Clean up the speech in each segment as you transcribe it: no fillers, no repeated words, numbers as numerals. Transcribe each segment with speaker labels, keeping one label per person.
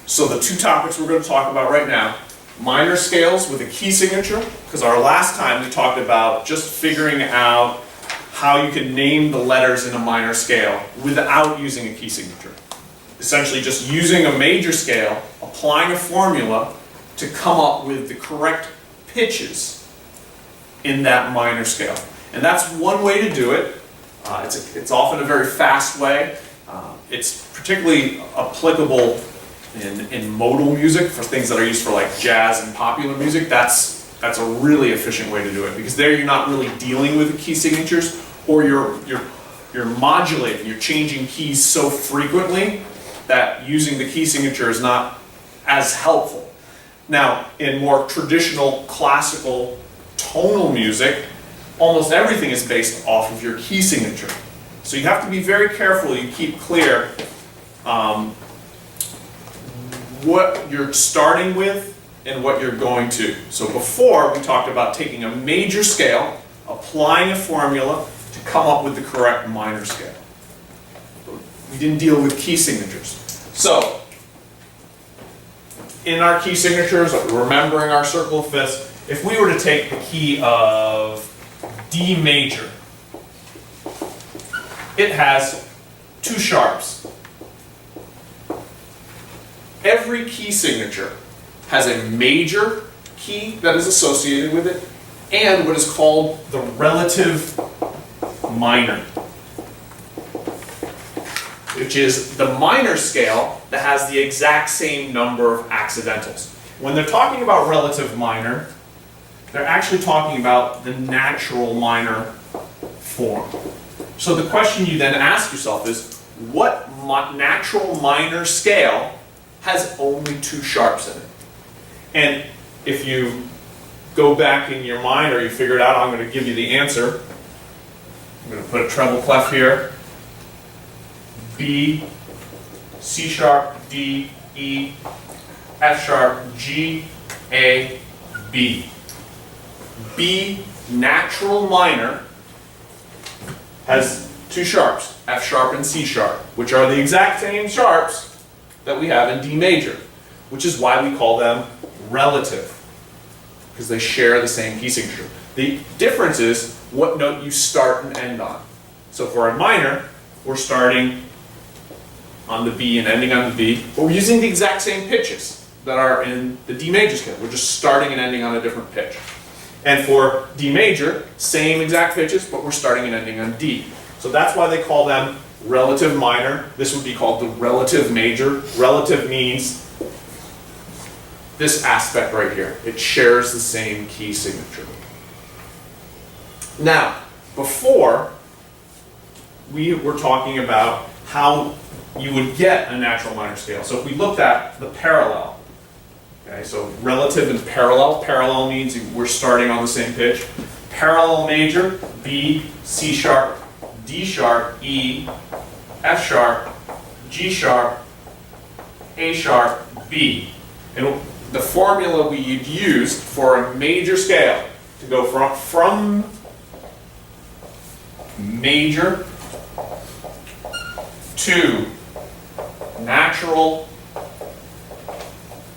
Speaker 1: So the two topics we're going to talk about right now, minor scales with a key signature, because our last time we talked about just figuring out how you can name the letters in a minor scale without using a key signature. Essentially just using a major scale, applying a formula to come up with the correct pitches in that minor scale. And that's one way to do it. It's often a very fast way. It's particularly applicable in modal music for things that are used for like jazz and popular music. That's a really efficient way to do it, because there you're not really dealing with the key signatures, or you're modulating, you're changing keys so frequently that using the key signature is not as helpful. Now, in more traditional classical tonal music, almost everything is based off of your key signature. So you have to be very careful you keep clear what you're starting with and what you're going to. So before, we talked about taking a major scale, applying a formula to come up with the correct minor scale. We didn't deal with key signatures. So, in our key signatures, remembering our circle of fifths, if we were to take the key of D major, it has two sharps. Every key signature has a major key that is associated with it and what is called the relative minor, which is the minor scale that has the exact same number of accidentals. When they're talking about relative minor, they're actually talking about the natural minor form. So the question you then ask yourself is, what natural minor scale has only two sharps in it? And if you go back in your mind or you figure it out, I'm going to give you the answer. I'm going to put a treble clef here. B, C sharp, D, E, F sharp, G, A, B. B natural minor has two sharps, F sharp and C sharp, which are the exact same sharps that we have in D major, which is why we call them relative, because they share the same key signature. The difference is what note you start and end on. So for a minor, we're starting on the B and ending on the B, but we're using the exact same pitches that are in the D major scale. We're just starting and ending on a different pitch. And for D major, same exact pitches, but we're starting and ending on D. So that's why they call them relative minor. This would be called the relative major. Relative means this aspect right here. It shares the same key signature. Now, before, we were talking about how you would get a natural minor scale. So if we looked at the parallel, okay, so relative and parallel. Parallel means we're starting on the same pitch. Parallel major, B, C sharp, D sharp, E, F sharp, G sharp, A sharp, B. And the formula we used for a major scale to go from major to natural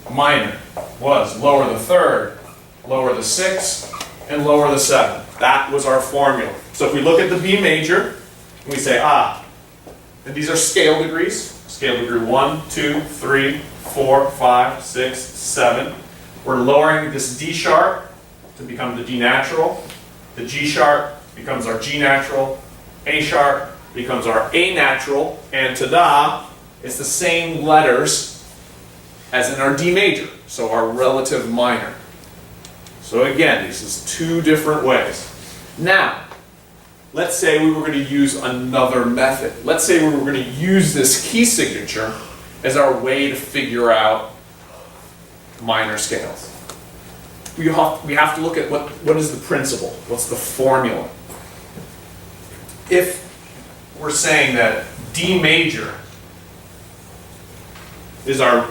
Speaker 1: minor was lower the third, lower the sixth, and lower the seventh. That was our formula. So if we look at the B major, and we say, and these are scale degrees. Scale degree 1, 2, 3, 4, 5, 6, 7. We're lowering this D sharp to become the D natural. The G sharp becomes our G natural. A sharp becomes our A natural. And ta-da, it's the same letters as in our D major, so our relative minor. So again, this is two different ways. Now, let's say we were going to use another method. Let's say we were going to use this key signature as our way to figure out minor scales. We have to look at what is the principle, what's the formula. If we're saying that D major is our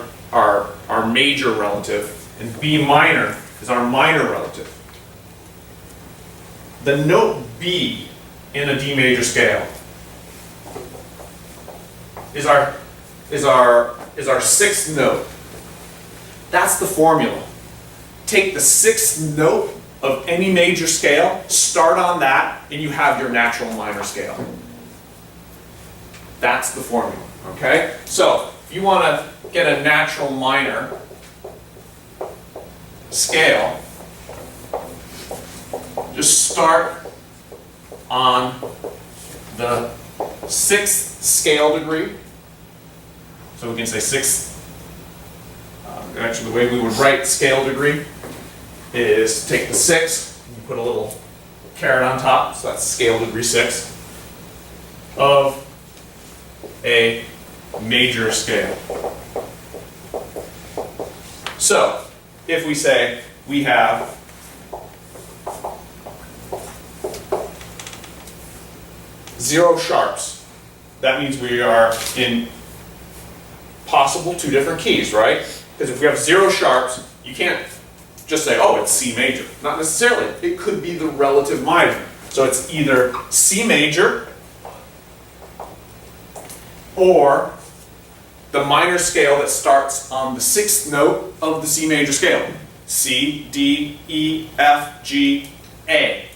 Speaker 1: major relative and B minor is our minor relative, the note B in a D major scale is our sixth note. That's the formula. Take the 6th note of any major scale, start on that, and you have your natural minor scale. That's the formula, okay? So, if you want to get a natural minor scale, just start on the 6th scale degree. So we can say 6th. Actually, the way we would write scale degree is take the 6, you put a little caret on top, so that's scale degree 6 of a major scale. So, if we say we have zero sharps, that means we are in possible 2 different keys, right? Because if we have 0 sharps, you can't just say, oh, it's C major. Not necessarily. It could be the relative minor. So it's either C major or the minor scale that starts on the 6th note of the C major scale. C, D, E, F, G, A.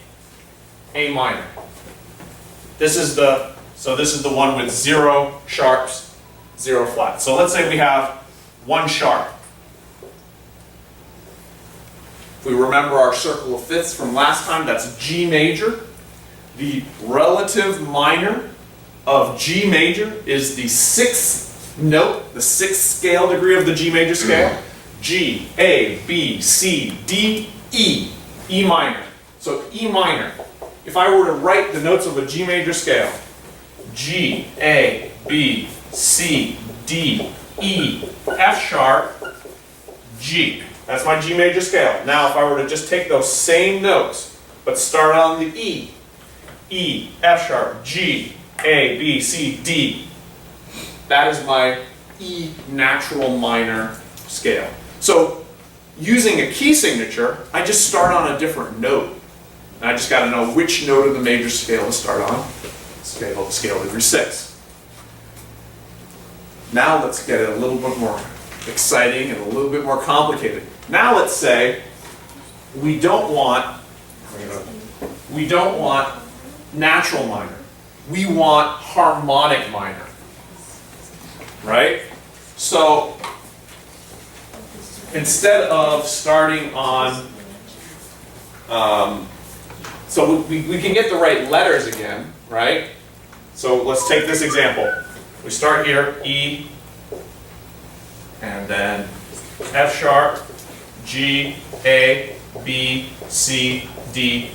Speaker 1: A minor. This is the one with 0 sharps, 0 flats. So let's say we have 1 sharp. If we remember our circle of fifths from last time, that's G major. The relative minor of G major is the 6th note, the 6th scale degree of the G major scale. G, A, B, C, D, E. E minor. So E minor. If I were to write the notes of a G major scale, G, A, B, C, D, E, F sharp, G. That's my G major scale. Now if I were to just take those same notes, but start on the E, E, F sharp, G, A, B, C, D, that is my E natural minor scale. So using a key signature, I just start on a different note. And I just got to know which note of the major scale to start on. Scale degree 6. Now let's get it a little bit more exciting and a little bit more complicated. Now let's say we don't want natural minor. We want harmonic minor. Right? So instead of starting on so we can get the right letters again, right? So let's take this example. We start here, E, and then F sharp, G, A, B, C, D,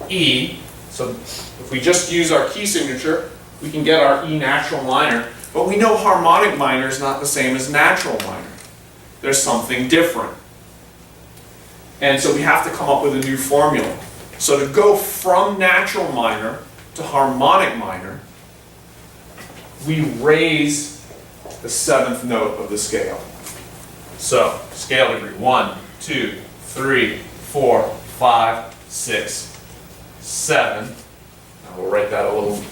Speaker 1: E. So if we just use our key signature, we can get our E natural minor, but we know harmonic minor is not the same as natural minor. There's something different. And so we have to come up with a new formula. So to go from natural minor to harmonic minor, we raise the 7th note of the scale. So, scale degree 1, 2, 3, 4, 5, 6, 7. Now we'll write that a little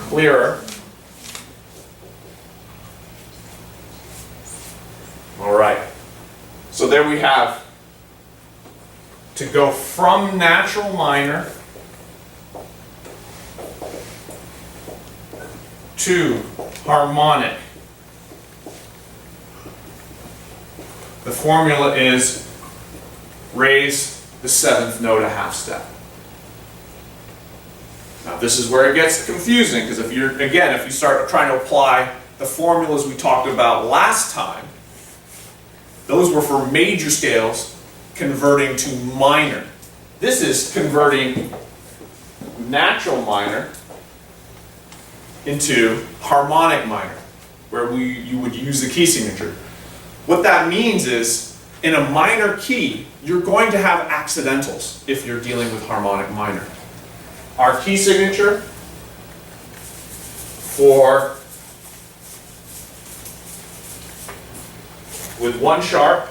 Speaker 1: clearer. All right. So there we have, to go from natural minor to harmonic. The formula is raise the 7th note a half step. Now this is where it gets confusing, because if you start trying to apply the formulas we talked about last time, those were for major scales converting to minor. This is converting natural minor into harmonic minor, where you would use the key signature. What that means is, in a minor key, you're going to have accidentals if you're dealing with harmonic minor. Our key signature for with 1 sharp,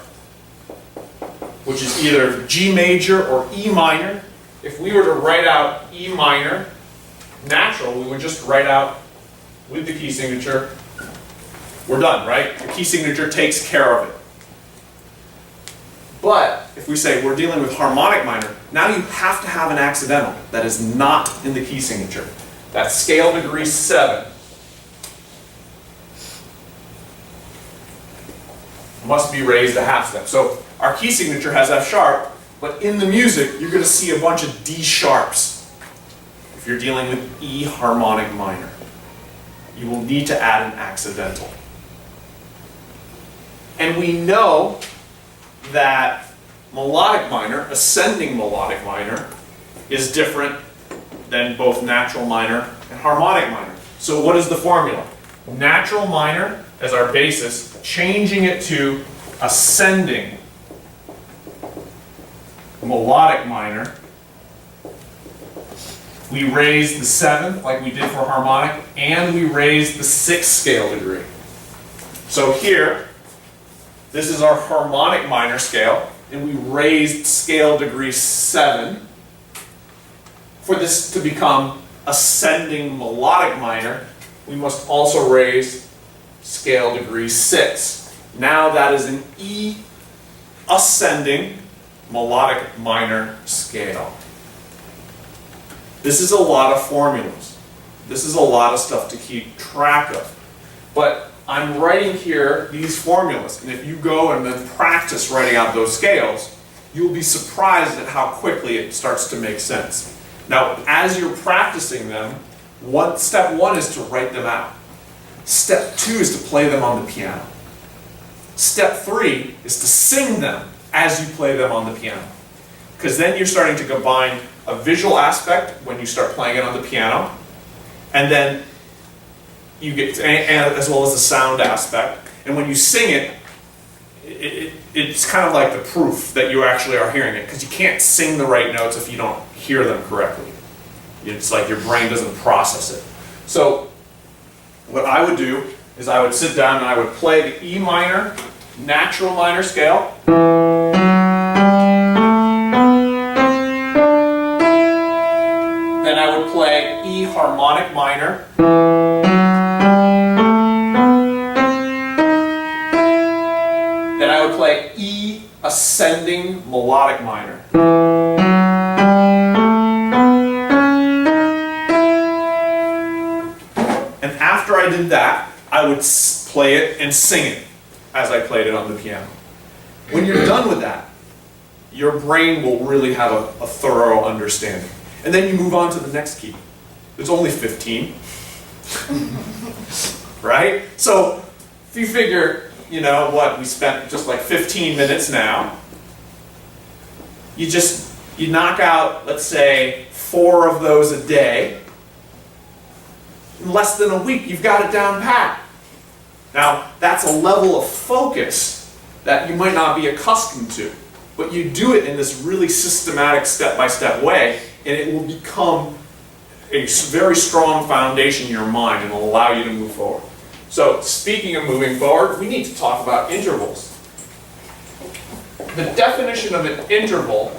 Speaker 1: which is either G major or E minor. If we were to write out E minor natural, we would just write out with the key signature we're done, right? The key signature takes care of it. But if we say we're dealing with harmonic minor, now you have to have an accidental that is not in the key signature. That's scale degree 7. Must be raised a half step. So our key signature has F sharp, but in the music you're going to see a bunch of D sharps. If you're dealing with E harmonic minor, you will need to add an accidental. And we know that melodic minor, ascending melodic minor, is different than both natural minor and harmonic minor. So what is the formula? Natural minor as our basis, changing it to ascending melodic minor. We raise the 7th like we did for harmonic, and we raise the 6th scale degree. So here, this is our harmonic minor scale, and we raised scale degree 7 for this to become ascending melodic minor. We must also raise scale degree 6. Now that is an E ascending melodic minor scale. This is a lot of formulas. This is a lot of stuff to keep track of. But I'm writing here these formulas, and if you go and then practice writing out those scales, you'll be surprised at how quickly it starts to make sense. Now, as you're practicing them, step 1 is to write them out. Step 2 is to play them on the piano. Step 3 is to sing them as you play them on the piano. Because then you're starting to combine a visual aspect when you start playing it on the piano, and then you get, and as well as the sound aspect. And when you sing it, it's kind of like the proof that you actually are hearing it, because you can't sing the right notes if you don't hear them correctly. It's like your brain doesn't process it. So what I would do is I would sit down and I would play the E minor, natural minor scale. Then I would play E harmonic minor. Then I would play E ascending melodic minor. And after I did that, I would play it and sing it as I played it on the piano. When you're done with that, your brain will really have a thorough understanding. And then you move on to the next key. There's only 15. Right? So if you figure, you know what, we spent just like 15 minutes now. You knock out, let's say, 4 of those a day. In less than a week, you've got it down pat. Now, that's a level of focus that you might not be accustomed to, but you do it in this really systematic step-by-step way, and it will become a very strong foundation in your mind and will allow you to move forward. So, speaking of moving forward, we need to talk about intervals. The definition of an interval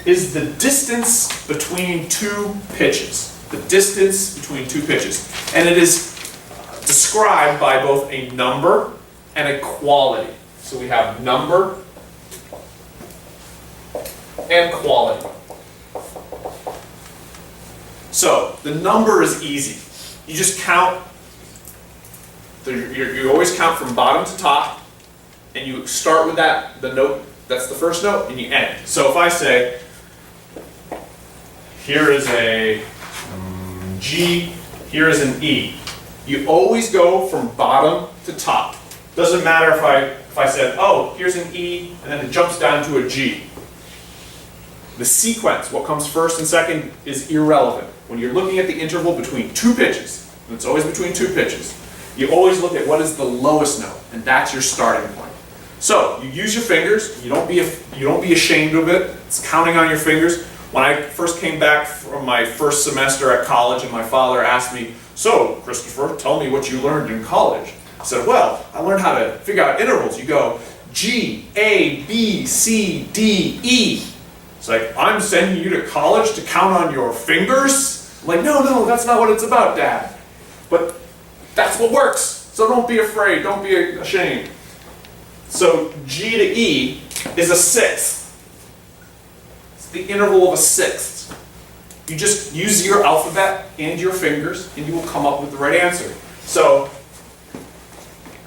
Speaker 1: is the distance between 2 pitches. The distance between 2 pitches. And it is described by both a number and a quality. So we have number and quality. So the number is easy. You just count, you always count from bottom to top, and you start with the note, that's the first note, and you end. So if I say, here is a G, here is an E. You always go from bottom to top. Doesn't matter if I said, oh, here's an E, and then it jumps down to a G. The sequence, what comes first and second, is irrelevant. When you're looking at the interval between 2 pitches, and it's always between 2 pitches, you always look at what is the lowest note, and that's your starting point. So you use your fingers. You don't be ashamed of it. It's counting on your fingers. When I first came back from my first semester at college, and my father asked me, so, Christopher, tell me what you learned in college. I said, well, I learned how to figure out intervals. You go G, A, B, C, D, E. It's like, I'm sending you to college to count on your fingers? I'm like, no, that's not what it's about, Dad. But that's what works. So don't be afraid, don't be ashamed. So G to E is a sixth. It's the interval of a sixth. You just use your alphabet and your fingers and you will come up with the right answer. So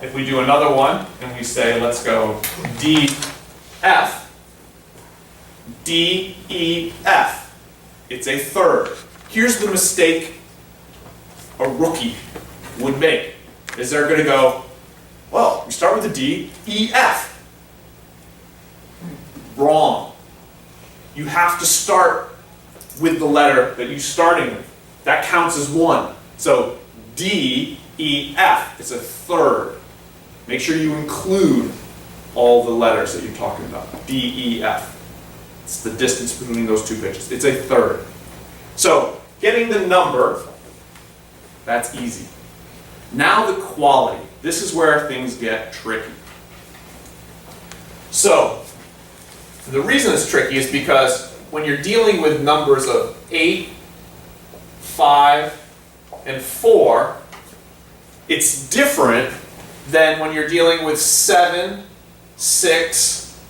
Speaker 1: if we do another one and we say, let's go D, F, D, E, F. It's a third. Here's the mistake a rookie would make. Is they're going to go, well, we start with a D, E, F. Wrong. You have to start with the letter that you're starting with. That counts as one. So D, E, F is a third. Make sure you include all the letters that you're talking about. D, E, F. It's the distance between those two pitches. It's a third. So getting the number, that's easy. Now the quality. This is where things get tricky. So the reason it's tricky is because when you're dealing with numbers of 8, 5, and 4, it's different than when you're dealing with 7, 6,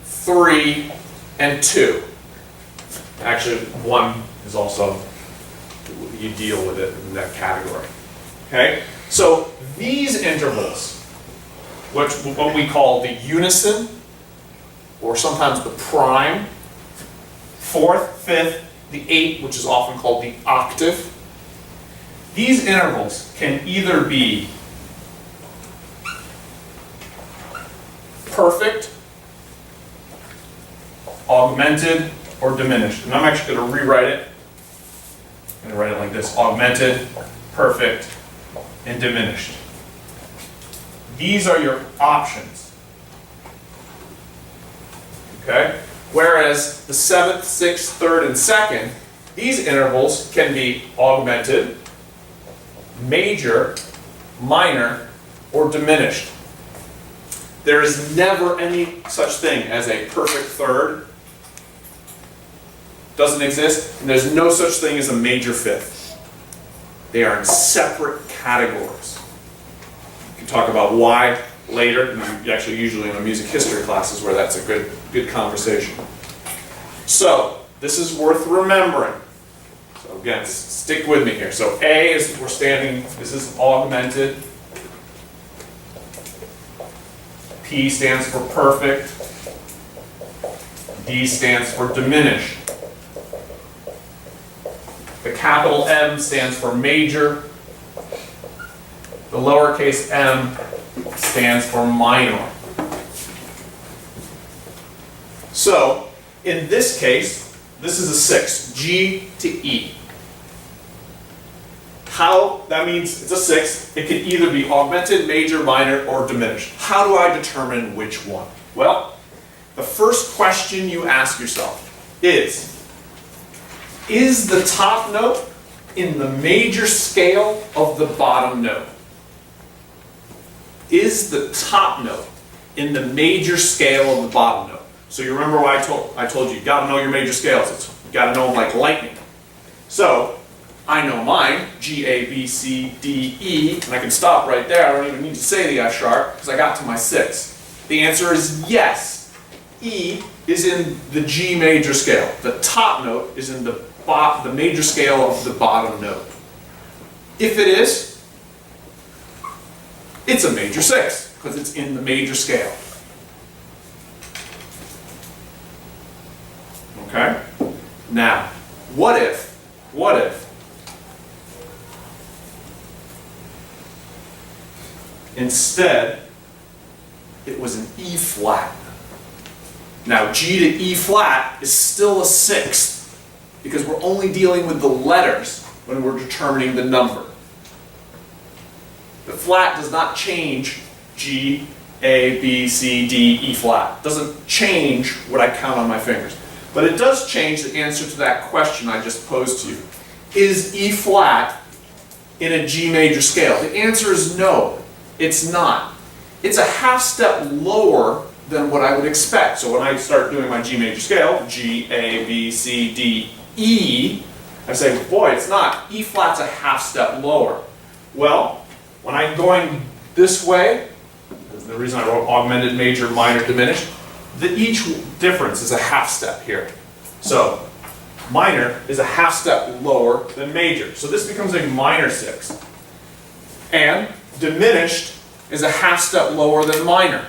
Speaker 1: 3, and 2. Actually, 1 is also, you deal with it in that category. Okay? So these intervals, what we call the unison, or sometimes the prime, 4th, 5th, the 8, which is often called the octave, these intervals can either be perfect, augmented, or diminished. And I'm actually going to rewrite it. I'm going to write it like this: augmented, perfect, and diminished. These are your options. Okay? Whereas the 7th, 6th, 3rd, and 2nd, these intervals can be augmented, major, minor, or diminished. There is never any such thing as a perfect third. Doesn't exist. And there's no such thing as a major fifth. They are in separate categories. You can talk about why later, and actually usually in a music history classes where that's a good conversation. So, this is worth remembering. So again, stick with me here. So A is, we're standing, this is augmented. P stands for perfect. D stands for diminished. The capital M stands for major. The lowercase m stands for minor. So, in this case, this is a 6, G to E. How, that means it's a 6. It can either be augmented, major, minor, or diminished. How do I determine which one? Well, the first question you ask yourself is the top note in the major scale of the bottom note? Is the top note in the major scale of the bottom note? So you remember what I told you, you got to know your major scales. You got to know them like lightning. So I know mine, G, A, B, C, D, E, and I can stop right there. I don't even need to say the F sharp because I got to my 6. The answer is yes. E is in the G major scale. The top note is in the major scale of the bottom note. If it is, it's a major 6 because it's in the major scale. Okay? Now, what if instead it was an E flat? Now, G to E flat is still a 6th because we're only dealing with the letters when we're determining the number. The flat does not change G, A, B, C, D, E flat. It doesn't change what I count on my fingers. But it does change the answer to that question I just posed to you. Is E flat in a G major scale? The answer is no, it's not. It's a half step lower than what I would expect. So when I start doing my G major scale, G, A, B, C, D, E, I say, boy, it's not. E flat's a half step lower. Well, when I'm going this way, the reason I wrote augmented, major, minor, diminished, each difference is a half step here. So minor is a half step lower than major. So this becomes a minor 6. And diminished is a half step lower than minor.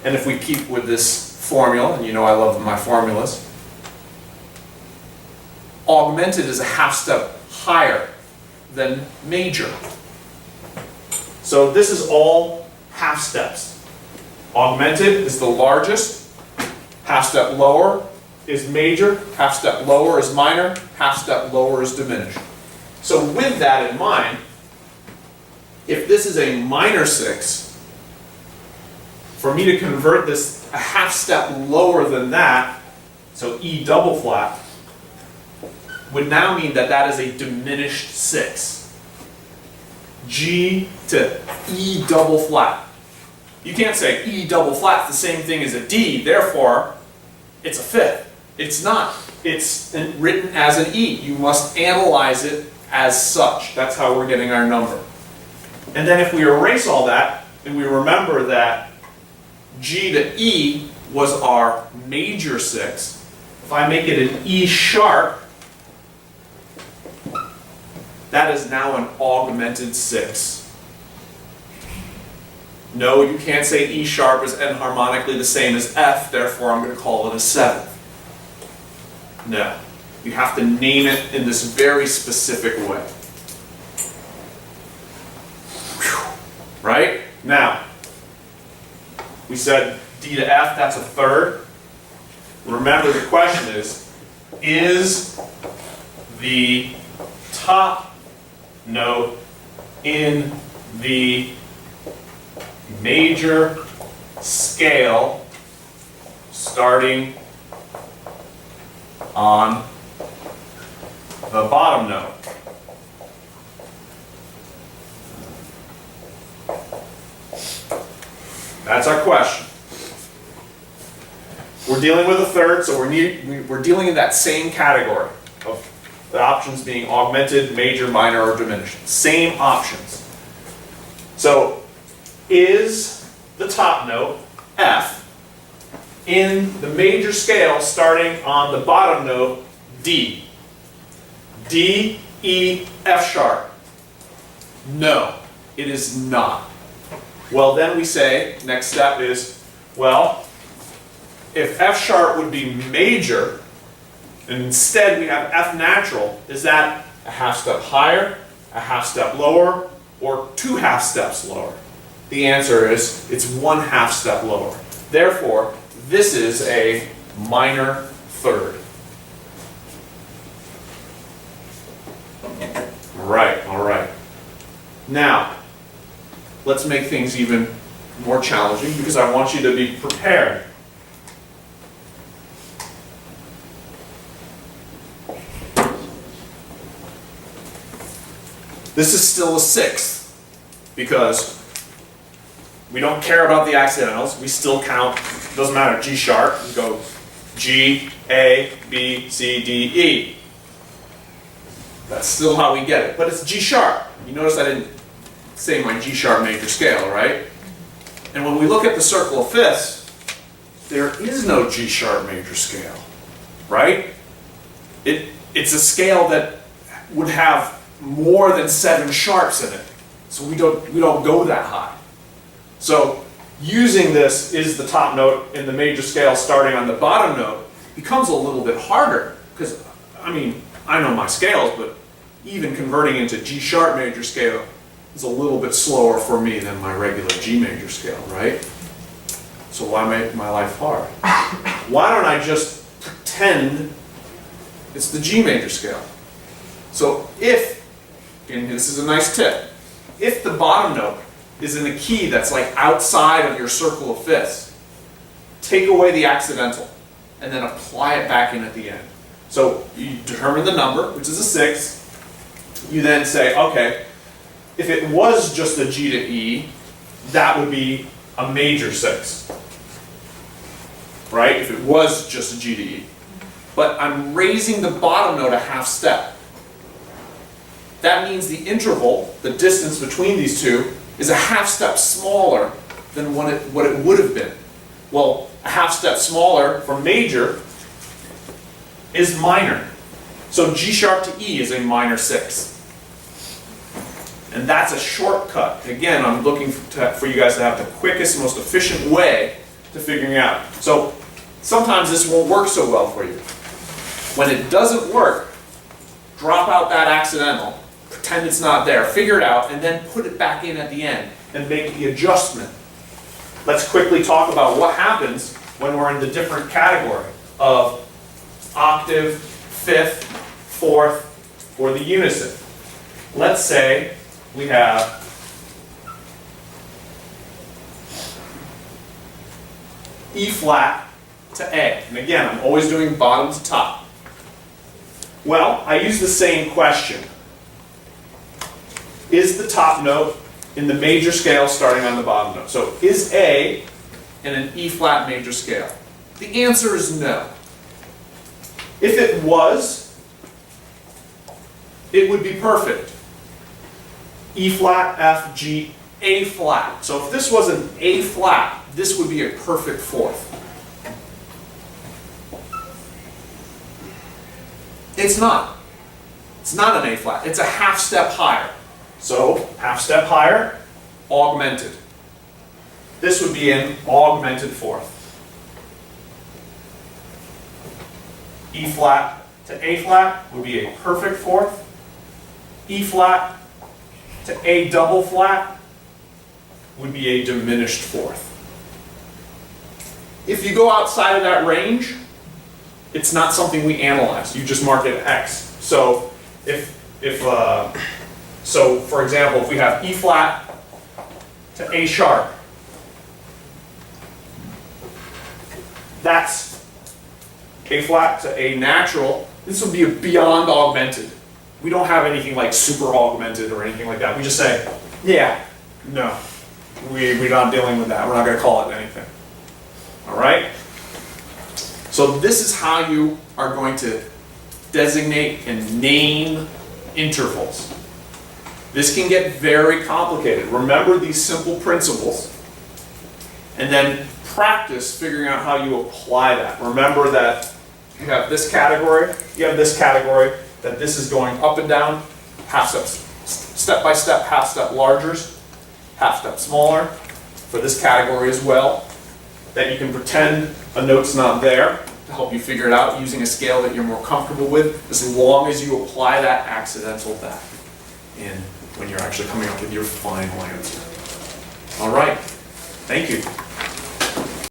Speaker 1: And if we keep with this formula, and you know I love my formulas, augmented is a half step higher than major. So this is all half steps. Augmented is the largest, half step lower is major, half step lower is minor, half step lower is diminished. So with that in mind, if this is a minor 6, for me to convert this a half step lower than that, so E double flat, would now mean that that is a diminished 6. G to E double flat. You can't say E double flat is the same thing as a D, therefore it's a fifth. It's not. It's written as an E. You must analyze it as such. That's how we're getting our number. And then if we erase all that, and we remember that G to E was our major 6, if I make it an E sharp, that is now an augmented 6. No, you can't say E sharp is enharmonically the same as F, therefore I'm going to call it a 7th. No. You have to name it in this very specific way. Whew. Right? Now, we said D to F, that's a third. Remember the question is the top note in the major scale starting on the bottom note? That's our question. We're dealing with a third, so we're dealing in that same category of the options being augmented, major, minor, or diminished. Same options. So, is the top note, F, in the major scale starting on the bottom note, D? D, E, F sharp? No, it is not. Well, then we say, next step is, well, if F sharp would be major, and instead we have F natural, is that a half step higher, a half step lower, or 2 half steps lower? The answer is, it's 1 half step lower. Therefore, this is a minor third. All right. Now, let's make things even more challenging because I want you to be prepared. This is still a 6th because we don't care about the accidentals. We still count, doesn't matter, G sharp. We go G, A, B, C, D, E. That's still how we get it. But it's G sharp. You notice I didn't say my G sharp major scale, right? And when we look at the circle of fifths, there is no G sharp major scale, right? It's a scale that would have more than 7 sharps in it. So we don't go that high. So using this is the top note in the major scale starting on the bottom note becomes a little bit harder because, I mean, I know my scales, but even converting into G sharp major scale is a little bit slower for me than my regular G major scale, right? So why make my life hard? Why don't I just pretend it's the G major scale? So if, and this is a nice tip, if the bottom note is in a key that's like outside of your circle of fifths, take away the accidental and then apply it back in at the end. So you determine the number, which is a 6. You then say, okay, if it was just a G to E, that would be a major 6. Right? If it was just a G to E. But I'm raising the bottom note a half step. that means the interval, the distance between these two, is a half step smaller than what it would have been. Well, a half step smaller from major is minor. So G sharp to E is a minor 6. And that's a shortcut. Again, I'm looking for you guys to have the quickest, most efficient way to figuring out. So sometimes this won't work so well for you. When it doesn't work, drop out that accidental, pretend it's not there, figure it out, and then put it back in at the end and make the adjustment. Let's quickly talk about what happens when we're in the different category of octave, fifth, fourth, or the unison. Let's say we have E flat to A. And again, I'm always doing bottom to top. Well, I use the same question. Is the top note in the major scale starting on the bottom note? So is A in an E flat major scale? The answer is no. If it was, it would be perfect. E flat, F, G, A flat. So if this was an A flat, this would be a perfect fourth. It's not. It's not an A flat. It's a half step higher. So half step higher, augmented. This would be an augmented fourth. E flat to A flat would be a perfect fourth. E flat to A double flat would be a diminished fourth. If you go outside of that range, it's not something we analyze. You just mark it X. So so for example, if we have E flat to A sharp, that's A flat to A natural. This would be a beyond augmented. We don't have anything like super augmented or anything like that. We just say, yeah, no, we're not dealing with that. We're not going to call it anything. All right? So this is how you are going to designate and name intervals. This can get very complicated. Remember these simple principles and then practice figuring out how you apply that. Remember that you have this category, you have this category, that this is going up and down, half steps, step by step, half step largers, half step smaller for this category as well. That you can pretend a note's not there to help you figure it out using a scale that you're more comfortable with, as long as you apply that accidental back in when you're actually coming up with your final answer. All right, thank you.